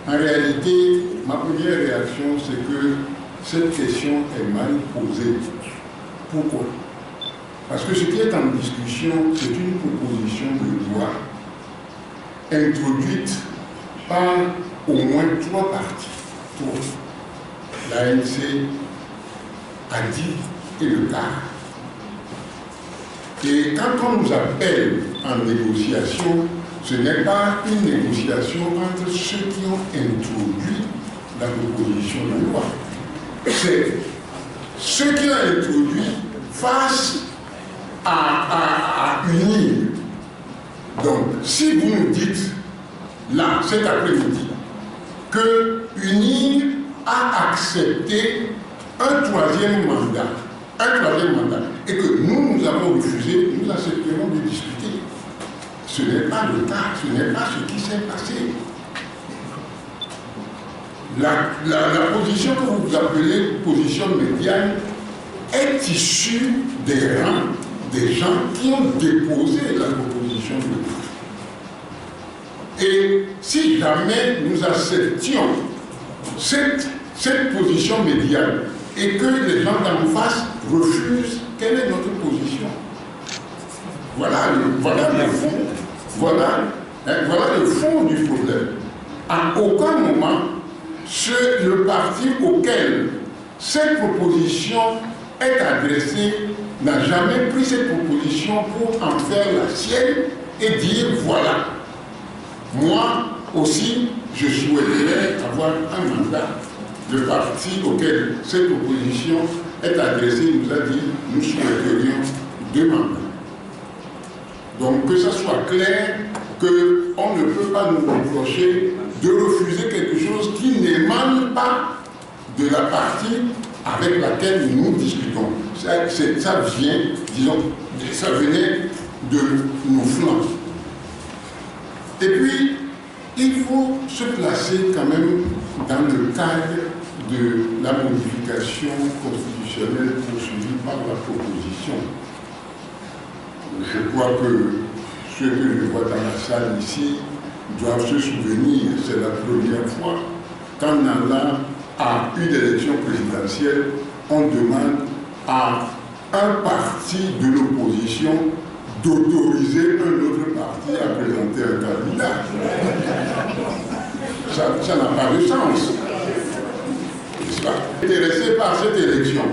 En réalité, ma première réaction, c'est que cette question est mal posée. Pourquoi? Parce que ce qui est en discussion, c'est une proposition de loi introduite par au moins 3 partis. L'ANC, ADI et le CAR. Et quand on nous appelle en négociation, ce n'est pas une négociation entre ceux qui ont introduit la proposition de loi. C'est ceux qui ont introduit face à unir. Donc, si vous nous dites, là, cet après-midi, que UNIR a accepté un troisième mandat, et que nous avons refusé, nous accepterons de discuter. Ce n'est pas le cas, ce n'est pas ce qui s'est passé. La position que vous appelez position médiane est issue des rangs des gens qui ont déposé la proposition de loi. Et si jamais nous acceptions cette position médiane et que les gens d'en face refusent, quelle est notre position? Voilà le fond. Voilà le fond du problème. À aucun moment, le parti auquel cette proposition est adressée n'a jamais pris cette proposition pour en faire la sienne et dire voilà, moi aussi, je souhaiterais avoir un mandat. Le parti auquel cette proposition est adressée nous a dit nous souhaiterions 2 mandats. Donc que ça soit clair qu'on ne peut pas nous reprocher de refuser quelque chose qui n'émane pas de la partie avec laquelle nous discutons. Ça vient, disons, ça venait de nos flancs. Et puis, il faut se placer quand même dans le cadre de la modification constitutionnelle poursuivie par la proposition. Je crois que ceux que je vois dans la salle ici doivent se souvenir, c'est la première fois qu'en allant à une élection présidentielle, on demande à un parti de l'opposition d'autoriser un autre parti à présenter un candidat. Ça n'a pas de sens. N'est-ce pas? Intéressé par cette élection,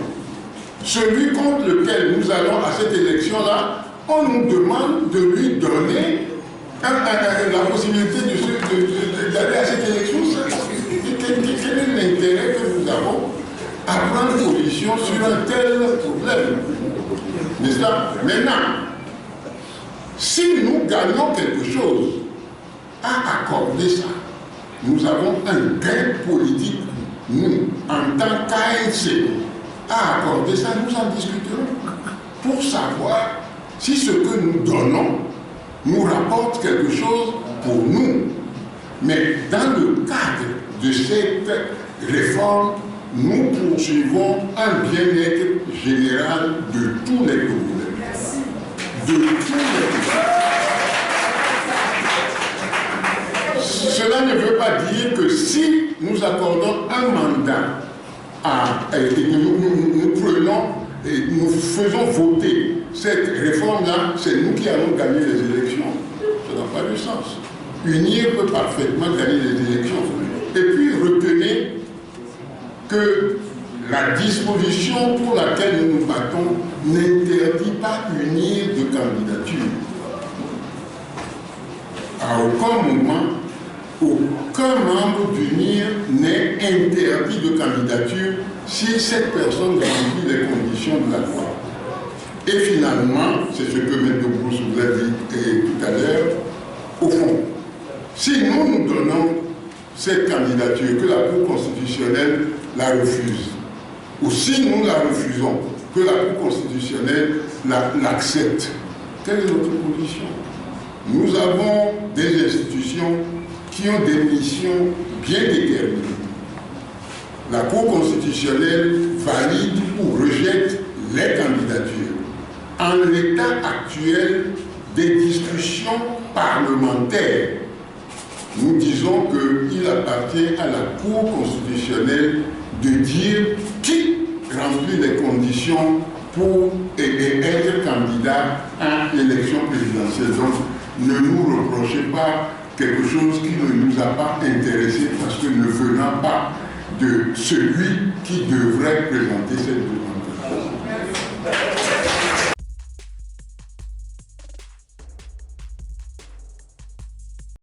celui contre lequel nous allons à cette élection-là, on nous demande de lui donner la possibilité d'aller à cette élection. Quel est l'intérêt que nous avons à prendre position sur un tel problème? N'est-ce pas? Maintenant, si nous gagnons quelque chose à accorder ça, nous avons un gain politique, nous, en tant qu'ANC, à accorder ça, nous en discuterons pour savoir si ce que nous donnons nous rapporte quelque chose pour nous. Mais dans le cadre de cette réforme, nous poursuivons un bien-être général de tous les Congolais. De tous les Congolais. Cela ne veut pas dire que si nous accordons un mandat nous prenons et nous faisons voter cette réforme-là, c'est nous qui allons gagner les élections. Ça n'a pas de sens. UNIR peut parfaitement gagner les élections. Et puis retenez que la disposition pour laquelle nous nous battons n'interdit pas UNIR de candidature. À aucun moment, aucun membre d'UNIR n'est interdit de candidature si cette personne remplit les conditions de la loi. Et finalement, c'est ce que M. Bruce vous a dit tout à l'heure, au fond, si nous donnons cette candidature, que la Cour constitutionnelle la refuse, ou si nous la refusons, que la Cour constitutionnelle l'accepte, quelle est notre position? Nous avons des institutions qui ont des missions bien déterminées. La Cour constitutionnelle valide ou rejette les candidatures. En l'état actuel des discussions parlementaires, nous disons qu'il appartient à la Cour constitutionnelle de dire qui remplit les conditions pour être candidat à l'élection présidentielle. Donc, ne nous reprochez pas quelque chose qui ne nous a pas intéressés parce que ne venant pas de celui qui devrait présenter cette demande.